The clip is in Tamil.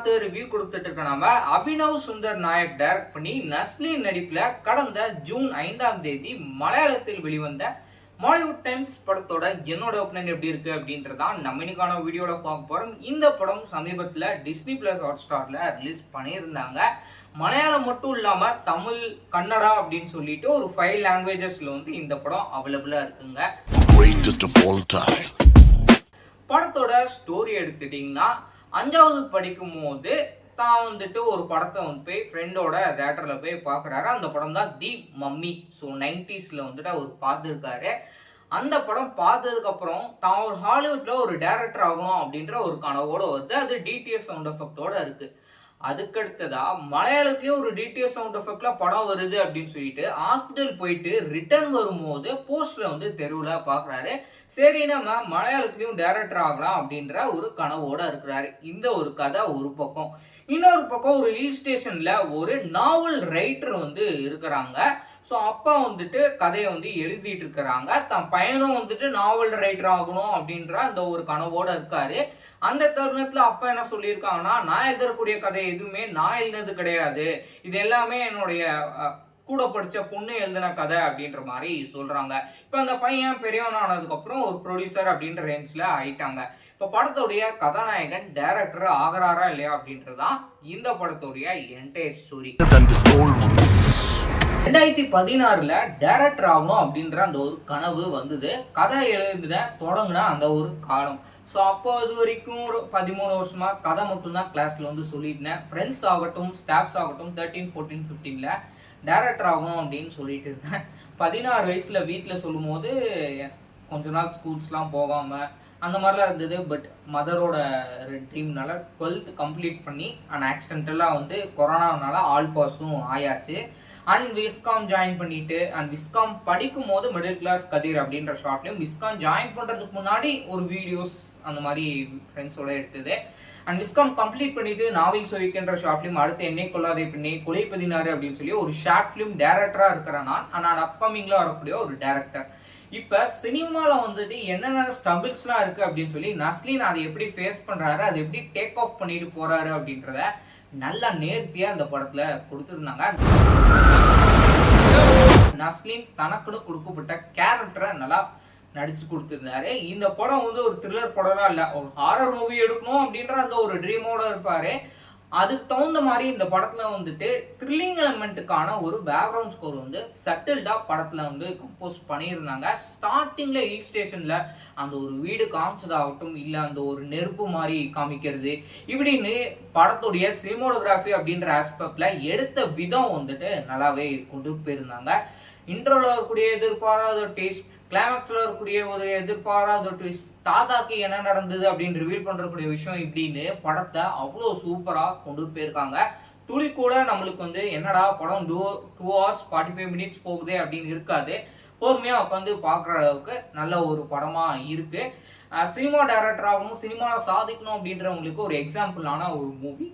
பார்த்து ரிவ்யூ கொடுத்துட்டு இருக்க நாம அபினவ் சுந்தர் நாயக் டைரக்ட் பண்ணி நஸ்லின் நடிப்புல கடந்த ஜூன் 5ஆம் தேதி மலையாளத்தில் வெளிவந்த மாலிவுட் டைம்ஸ் படத்தோட என்னோட ஒப்பீனியன் எப்படி இருக்கு அப்படின்றதான் நம்ம இன்னைக்கான வீடியோல பார்க்க போறோம். இந்த படம் சமீபத்துல டிஸ்னி பிளஸ் ஹாட் ஸ்டார்ல ரிலீஸ் பண்ணியிருந்தாங்க. மலையாளம் மட்டும் இல்லாம தமிழ், கன்னடா அப்படின்னு சொல்லிட்டு ஒரு 5 லாங்குவேஜஸ்ல வந்து இந்த படம் அவைலபிளா இருக்குங்க. படத்தோட ஸ்டோரி எடுத்துட்டீங்கன்னா 5வது படிக்கும் போது தான் வந்துட்டு ஒரு படத்தை வந்து போய் ஃப்ரெண்டோட தேட்டரில் போய் பார்க்குறாரு. அந்த படம் தான் தி மம்மி. ஸோ 90ஸ்ல வந்துட்டு அவர் பார்த்துருக்காரு. அந்த படம் பார்த்ததுக்கப்புறம் தான் ஒரு ஹாலிவுட்டில் ஒரு டைரக்டர் ஆகணும் அப்படின்ற ஒரு கனவோடு வருது. அது டிடிஎஸ் சவுண்ட் எஃபெக்டோட இருக்குது. அதுக்கடுத்ததா மலையாளத்துலேயும் ஒரு டிடிஎஸ் சவுண்ட் எஃபெக்ட்ல படம் வருது அப்படின்னு சொல்லிட்டு ஹாஸ்பிட்டல் போயிட்டு ரிட்டர்ன் வரும்போது போஸ்டர் வந்து தெருவில் பார்க்குறாரு. சரி, நம்ம மலையாளத்துலேயும் டைரக்டர் ஆகலாம் அப்படின்ற ஒரு கனவோட இருக்கிறாரு. இந்த ஒரு கதை ஒரு பக்கம். இன்னொரு பக்கம் ஒரு ஹில் ஸ்டேஷன்ல ஒரு நாவல் ரைட்டர் வந்து இருக்கிறாங்க. ஸோ அப்பா வந்துட்டு கதையை வந்து எழுதிட்டு இருக்கிறாங்க. தன் பையனும் வந்துட்டு நாவல் ரைட்டர் ஆகணும் அப்படின்ற அந்த ஒரு கனவோட இருக்காரு. அந்த தருணத்துல அப்பா என்ன சொல்லியிருக்காங்கன்னா, நான் எழுதக்கூடிய கதை எதுவுமே நான் எழுதினது கிடையாது, இது எல்லாமே என்னுடைய கூட படிச்ச பொண்ணு எழுதின கதை அப்படின்ற மாதிரி சொல்றாங்க. இப்போ அந்த பையன் பெரியவன் ஆனதுக்கு அப்புறம் ஒரு ப்ரொடியூசர் அப்படின்ற ரேஞ்சில் ஆயிட்டாங்க. இப்போ படத்துடைய கதாநாயகன் டைரக்டர் ஆகிறாரா இல்லையா அப்படின்றதான் இந்த படத்துடைய என்டையர் ஸ்டோரி. 2016 டைரக்டர் ஆகணும் அப்படின்ற அந்த ஒரு கனவு வந்தது. கதை எழுதுன தொடங்கின அந்த ஒரு காலம். ஸோ அப்போ இது வரைக்கும் ஒரு 13 வருஷமா கதை மட்டும்தான் கிளாஸ்ல வந்து சொல்லியிருந்தேன். ஃப்ரெண்ட்ஸ் ஆகட்டும், ஸ்டாஃப்ஸ் ஆகட்டும் 13, 14, 15ல டைரக்டர் ஆகணும் அப்படின்னு சொல்லிட்டு இருந்தேன். 16 வயசுல வீட்டில் சொல்லும் போது கொஞ்ச நாள் ஸ்கூல்ஸ்லாம் போகாமல் அந்த மாதிரிலாம் இருந்தது. பட் மதரோட ட்ரீம்னால 12th கம்ப்ளீட் பண்ணி அண்ட் ஆக்சிடென்டலாக வந்து கொரோனானால ஆல் பாஸும் ஆயாச்சு. அண்ட் விஸ்காம் ஜாயின் பண்ணிட்டு அண்ட் விஸ்காம் படிக்கும் போது மிடில் கிளாஸ் கதிர் அப்படின்ற ஷார்ட்லையும் விஸ்காம் ஜாயின் பண்ணுறதுக்கு முன்னாடி ஒரு வீடியோஸ் அந்த மாதிரி ஃப்ரெண்ட்ஸோட எடுத்தது. அண்ட் விஸ்காம் கம்ப்ளீட் பண்ணிட்டு நாவில் சொவிக்கின்ற ஷார்ட் ஃபிலிம், அடுத்து என்னை கொள்ளாதே பெண்ணே, கொலை 16 அப்படின்னு சொல்லி ஒரு ஷார்ட் ஃபிலிம் டைரக்டராக இருக்கிறேன் நான். ஆனால் அப்கமிங்கில் வரக்கூடிய ஒரு டைரக்டர். இப்போ சினிமாவில் வந்துட்டு என்னென்ன ஸ்ட்ரகிள்ஸ்லாம் இருக்குது அப்படின்னு சொல்லி நஸ்லின் அதை எப்படி ஃபேஸ் பண்ணுறாரு, அதை எப்படி டேக் ஆஃப் பண்ணிட்டு போகிறாரு அப்படின்றத நல்லா நேர்த்தியாக அந்த படத்தில் கொடுத்துருந்தாங்க. நஸ்லின் தனக்குன்னு கொடுக்கப்பட்ட கேரக்டரை நல்லா நடிச்சு கொடுத்துருந்தாரு. இந்த படம் வந்து ஒரு த்ரில்லர் படம்லாம் இல்லை, ஒரு ஹாரர் மூவி எடுக்கணும் அப்படின்ற அந்த ஒரு ட்ரீமோட இருப்பாரு. அதுக்கு தகுந்த மாதிரி இந்த படத்துல வந்துட்டு த்ரில்லிங் எலமெண்ட்டுக்கான ஒரு பேக்ரவுண்ட் ஸ்கோர் வந்து சட்டில்டா படத்துல வந்து கம்போஸ் பண்ணியிருந்தாங்க. ஸ்டார்டிங்ல ஹில் ஸ்டேஷன்ல அந்த ஒரு வீடு காமிச்சதாகட்டும், இல்லை அந்த ஒரு நெருப்பு மாதிரி காமிக்கிறது, இப்படின்னு படத்துடைய சினிமோட்டோகிராஃபி அப்படின்ற ஆஸ்பெக்ட்ல எடுத்த விதம் வந்துட்டு நல்லாவே கொண்டு போயிருந்தாங்க. இன்ட்ரோல வரக்கூடிய எதிர்பாராத டேஸ்ட், கிளைமேக்ஸ்ல இருக்கக்கூடிய ஒரு எதிர்பாராத ட்விஸ்ட், தாத்தாக்கு என்ன நடந்தது அப்படின்னு ரிவீல் பண்றக்கூடிய விஷயம், இப்படின்னு படத்தை அவ்வளோ சூப்பரா கொண்டு போயிருக்காங்க. துளி கூட நம்மளுக்கு வந்து என்னடா படம் 2 hours 45 minutes போகுதே அப்படின்னு இருக்காது. பொறுமையா உட்காந்து பார்க்குற அளவுக்கு நல்ல ஒரு படமா இருக்கு. சினிமா டைரக்டராகவும் சினிமாவில் சாதிக்கணும் அப்படின்றவங்களுக்கு ஒரு எக்ஸாம்பிளான ஒரு மூவி.